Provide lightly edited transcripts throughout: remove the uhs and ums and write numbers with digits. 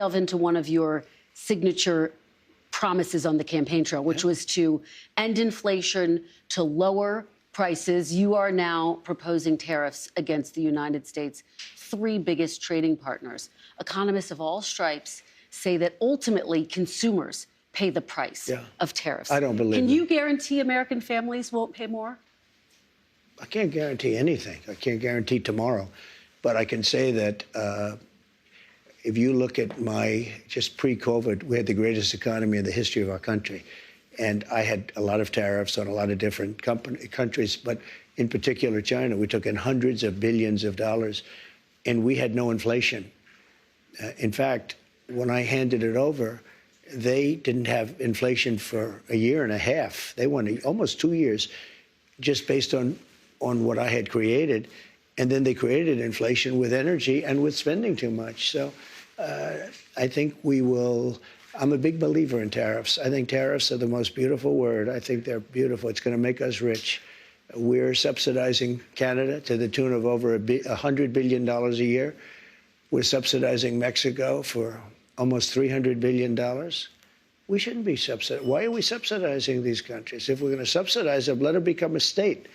delve into one of your signature promises on the campaign trail, which was to end inflation, to lower prices. You are now proposing tariffs against the United States' three biggest trading partners. Economists of all stripes say that ultimately consumers pay the price of tariffs. I don't believe Can it. you guarantee American families won't pay more? I can't guarantee anything. I can't guarantee tomorrow. But I can say that if you look at just pre-COVID, we had the greatest economy in the history of our country. And I had a lot of tariffs on a lot of different countries, but in particular China. We took in hundreds of billions of dollars, and we had no inflation. In fact, when I handed it over, they didn't have inflation for a year and a half. They went almost 2 years just based on what I had created. And then they created inflation with energy and with spending too much. So I think we will. I'm a big believer in tariffs. I think tariffs are the most beautiful word. I think they're beautiful. It's going to make us rich. We're subsidizing Canada to the tune of over $100 billion a year. We're subsidizing Mexico for almost $300 billion. We shouldn't be subsidizing. Why are we subsidizing these countries? If we're going to subsidize them, let them become a state.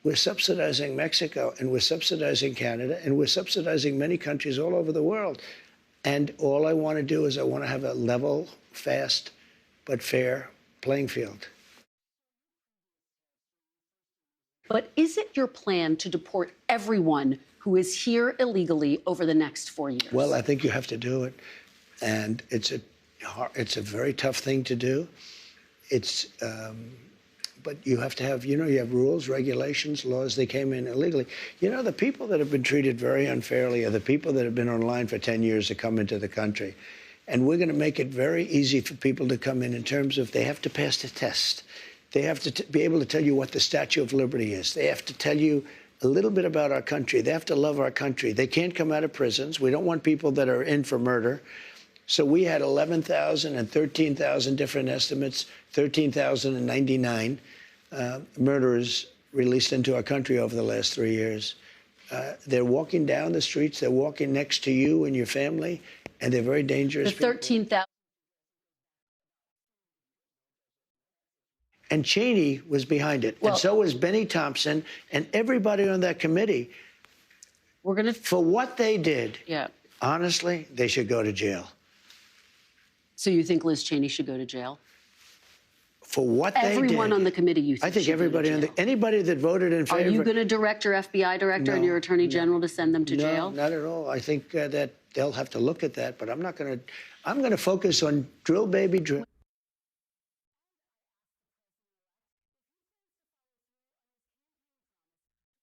We're subsidizing Mexico, and we're subsidizing Canada, and we're subsidizing many countries all over the world. And all I want to do is I want to have a level, fast, but fair playing field. But is it your plan to deport everyone who is here illegally over the next 4 years? Well, I think you have to do it. And it's a very tough thing to do. But you have to have, you have rules, regulations, laws. They came in illegally. The people that have been treated very unfairly are the people that have been online for 10 years to come into the country. And we're going to make it very easy for people to come in terms of they have to pass the test. They have to be able to tell you what the Statue of Liberty is. They have to tell you a little bit about our country. They have to love our country. They can't come out of prisons. We don't want people that are in for murder. So we had 11,000 and 13,000 different estimates, 13,099 murderers released into our country over the last 3 years. They're walking down the streets. They're walking next to you and your family, and they're very dangerous. The 13,000. And Cheney was behind it, and so was Benny Thompson and everybody on that committee. For what they did, honestly, they should go to jail. So you think Liz Cheney should go to jail? For what they did. Everyone on the committee, you think? I think everybody anybody that voted in favor. Are you going to direct your FBI director and your attorney general to send them to jail? No, not at all. I think that they'll have to look at that, but I'm not going to. I'm going to focus on drill, baby, drill.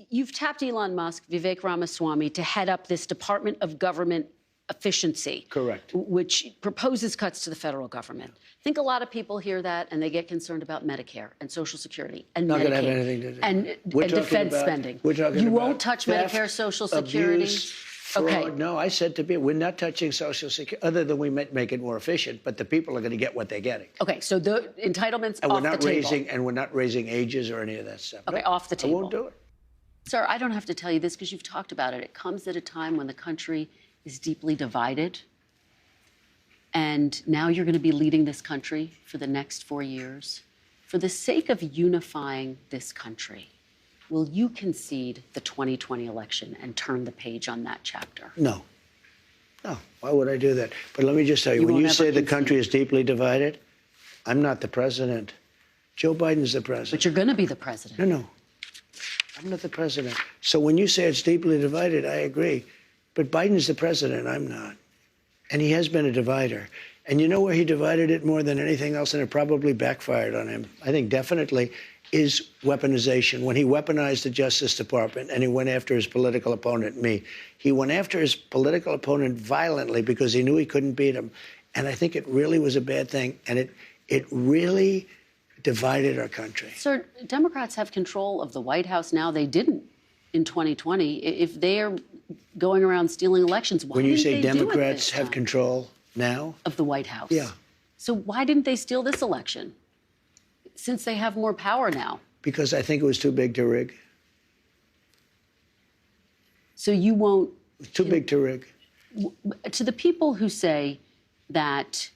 You've tapped Elon Musk, Vivek Ramaswamy, to head up this Department of Government Efficiency. Correct. Which proposes cuts to the federal government. I think a lot of people hear that and they get concerned about Medicare and Social Security and Not Medicaid going to have anything to do. and defense spending. You won't touch Medicare, Social Security? Abuse, fraud. Okay. No, I said to be, we're not touching Social Security, other than we might make it more efficient, but the people are going to get what they're getting. Okay, so the entitlements and off the table. And we're not raising ages or any of that stuff. Okay, off the table. I won't do it. Sir, I don't have to tell you this because you've talked about it. It comes at a time when the country is deeply divided. And now you're going to be leading this country for the next 4 years. For the sake of unifying this country, will you concede the 2020 election and turn the page on that chapter? No. No. Why would I do that? But let me just tell you, when you say the country is deeply divided, I'm not the president. Joe Biden's the president. But you're going to be the president. No. I'm not the president. So when you say it's deeply divided, I agree. But Biden's the president. I'm not. And he has been a divider. And you know where he divided it more than anything else, and it probably backfired on him, I think definitely, is weaponization. When he weaponized the Justice Department and he went after his political opponent, me. He went after his political opponent violently because he knew he couldn't beat him. And I think it really was a bad thing. And it really divided our country. Sir, Democrats have control of the White House now. They didn't in 2020. If they are going around stealing elections, why didn't they do it this time? When you say Democrats have control now? Of the White House. Yeah. So why didn't they steal this election? Since they have more power now. Because I think it was too big to rig. So you won't... Too big to rig. To the people who say that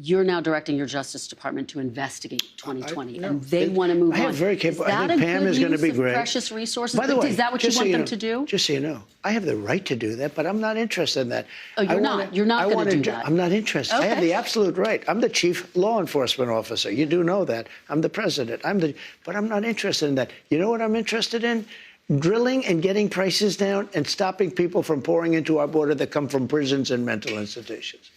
you're now directing your Justice Department to investigate 2020, no, and they want to move on. I have very capable. Is that I think a Pam good is going to use be of great. precious resources? By the way, is that what you just so want them know, to do? Just so you know, I have the right to do that, but I'm not interested in that. Oh, you're not. You're not going to do that. I'm not interested. I have Okay. the absolute right. I'm the chief law enforcement officer. You do know that. I'm the president. But I'm not interested in that. You know what I'm interested in? Drilling and getting prices down and stopping people from pouring into our border that come from prisons and mental institutions.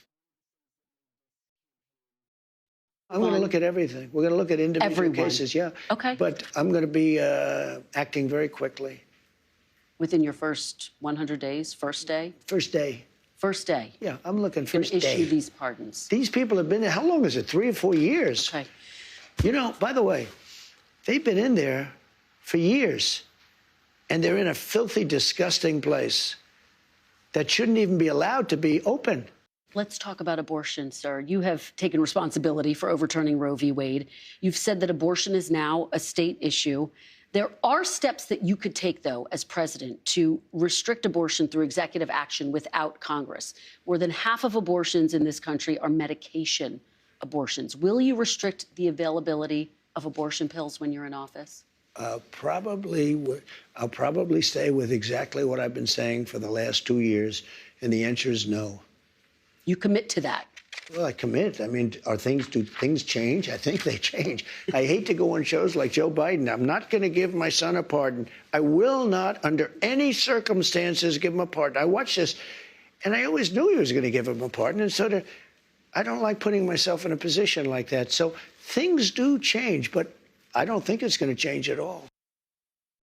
I'm going to look at everything. We're going to look at individual cases, yeah. Okay. But I'm going to be acting very quickly. Within your first 100 days, first day? First day. First day. Yeah, I'm looking Going first to day. issue these pardons. These people have been there, how long is it, 3 or 4 years? Okay. You know, by the way, they've been in there for years, and they're in a filthy, disgusting place that shouldn't even be allowed to be open. Let's talk about abortion, sir. You have taken responsibility for overturning Roe v. Wade. You've said that abortion is now a state issue. There are steps that you could take, though, as president, to restrict abortion through executive action without Congress. More than half of abortions in this country are medication abortions. Will you restrict the availability of abortion pills when you're in office? I'll probably stay with exactly what I've been saying for the last 2 years, and the answer is no. You commit to that? Well, I commit. I mean, do things change? I think they change. I hate to go on shows like Joe Biden. I'm not going to give my son a pardon. I will not, under any circumstances, give him a pardon. I watched this, and I always knew he was going to give him a pardon, and so I don't like putting myself in a position like that. So things do change, but I don't think it's going to change at all.